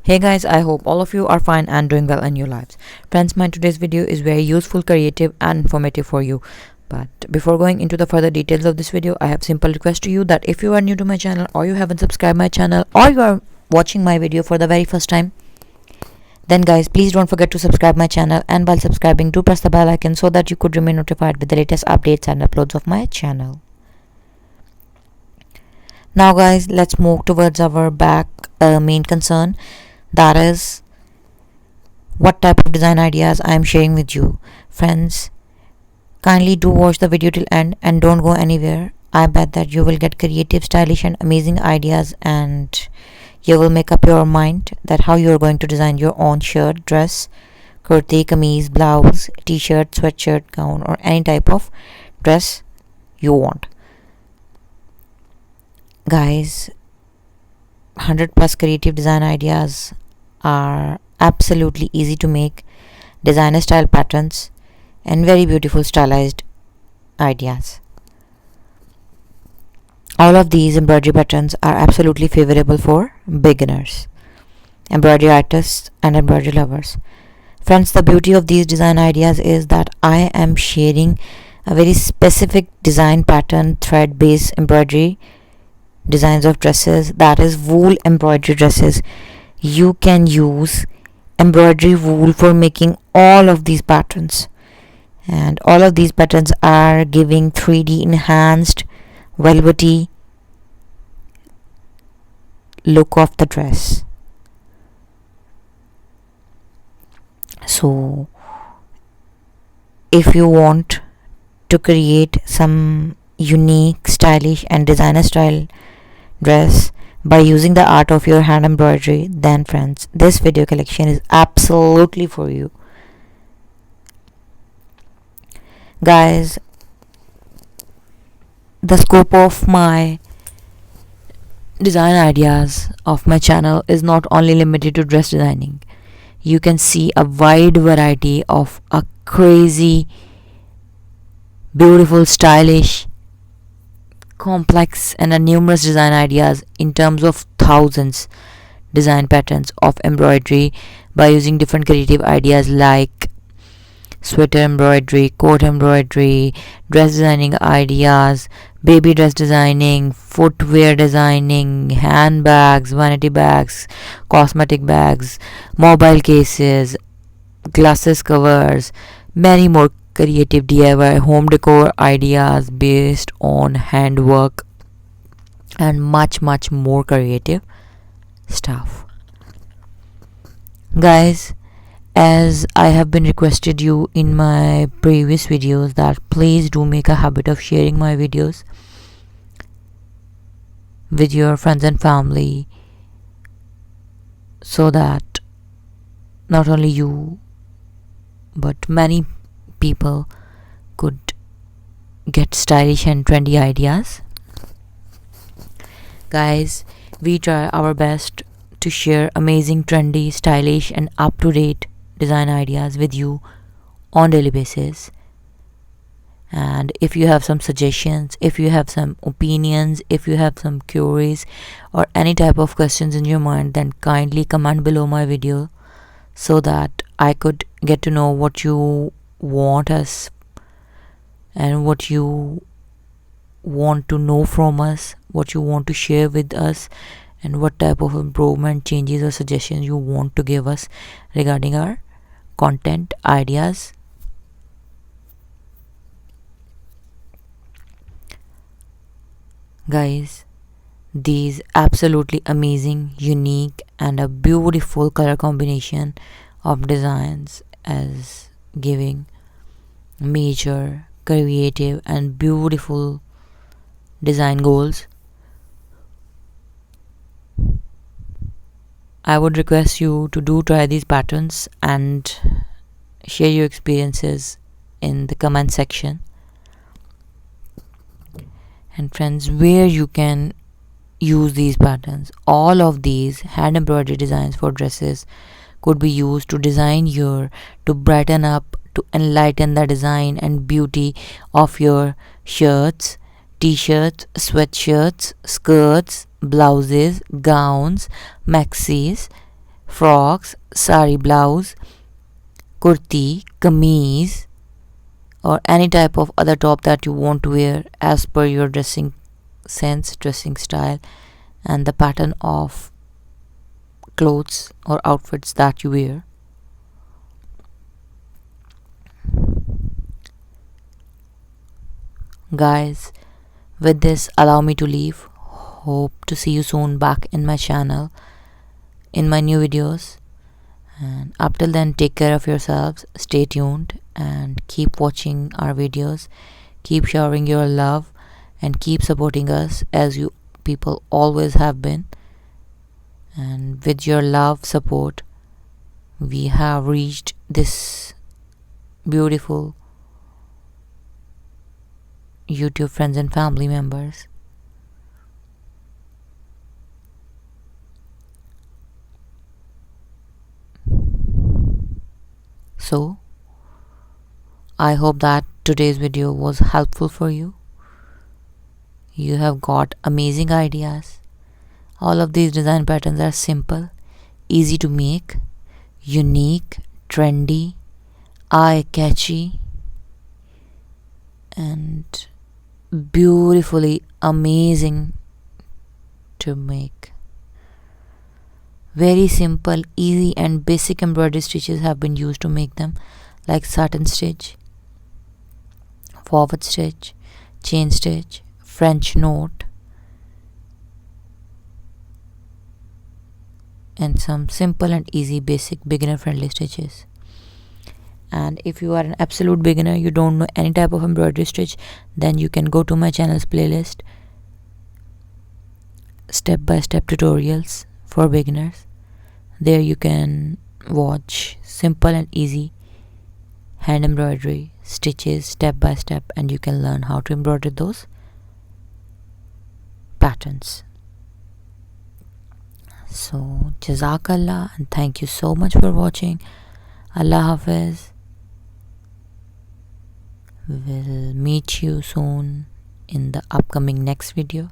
Hey guys, I hope all of you are fine and doing well in your lives. Friends, my today's video is very useful, creative and informative for you. But before going into the further details of this video, I have simple request to you that if you are new to my channel or you haven't subscribed my channel or you are watching my video for the very first time, then guys, please don't forget to subscribe my channel, and while subscribing, do press the bell icon so that you could remain notified with the latest updates and uploads of my channel. Now guys, let's move towards our main concern, that is what type of design ideas I am sharing with you. Friends, kindly do watch the video till end and don't go anywhere. I bet that you will get creative, stylish and amazing ideas, and you will make up your mind that how you are going to design your own shirt, dress, kurti, kameez, blouse, t-shirt, sweatshirt, gown or any type of dress you want. Guys, 100 plus creative design ideas are absolutely easy to make, designer style patterns and very beautiful stylized ideas. All of these embroidery patterns are absolutely favorable for beginners, embroidery artists and embroidery lovers. Friends, the beauty of these design ideas is that I am sharing a very specific design pattern, thread based embroidery designs of dresses, that is wool embroidery dresses. You can use embroidery wool for making all of these patterns, and all of these patterns are giving 3D enhanced velvety look of the dress. So if you want to create some unique, stylish and designer style dress by using the art of your hand embroidery, then friends, this video collection is absolutely for you. Guys, the scope of my design ideas of my channel is not only limited to dress designing. You can see a wide variety of a crazy, beautiful, stylish, complex and numerous design ideas in terms of thousands design patterns of embroidery by using different creative ideas like sweater embroidery, coat embroidery, dress designing ideas, baby dress designing, footwear designing, handbags, vanity bags, cosmetic bags, mobile cases, glasses covers, many more creative DIY home decor ideas based on handwork and much more creative stuff. Guys, as I have been requested you in my previous videos that please do make a habit of sharing my videos with your friends and family, so that not only you but many people could get stylish and trendy ideas. Guys, we try our best to share amazing, trendy, stylish and up-to-date design ideas with you on daily basis. And if you have some suggestions, if you have some opinions, if you have some queries or any type of questions in your mind, then kindly comment below my video so that I could get to know what you want us and what you want to know from us, what you want to share with us, and what type of improvement, changes or suggestions you want to give us regarding our content ideas. Guys, these absolutely amazing, unique and a beautiful color combination of designs as giving major, creative and beautiful design goals. I would request you to do try these patterns and share your experiences in the comment section. And friends, where you can use these patterns, all of these hand embroidery designs for dresses could be used to to brighten up, to enlighten the design and beauty of your shirts, t-shirts, sweatshirts, skirts, blouses, gowns, maxis, frocks, sari blouse, kurti, kameez, or any type of other top that you want to wear as per your dressing sense, dressing style, and the pattern of clothes or outfits that you wear. Guys, with this, allow me to leave. Hope to see you soon back in my channel in my new videos. And up till then, take care of yourselves, stay tuned, and keep watching our videos. Keep showering your love and keep supporting us as you people always have been. And with your love, support, we have reached this beautiful YouTube friends and family members. So, I hope that today's video was helpful for you. You have got amazing ideas. All of these design patterns are simple, easy to make, unique, trendy, eye-catchy, and beautifully amazing to make. Very simple, easy and basic embroidery stitches have been used to make them, like satin stitch, forward stitch, chain stitch, French knot, and some simple and easy basic beginner friendly stitches. And if you are an absolute beginner, you don't know any type of embroidery stitch, then you can go to my channel's playlist, step-by-step tutorials for beginners. There you can watch simple and easy hand embroidery stitches step by step, and you can learn how to embroider those patterns. So Jazakallah, and thank you so much for watching. Allah Hafiz. We'll meet you soon in the upcoming next video.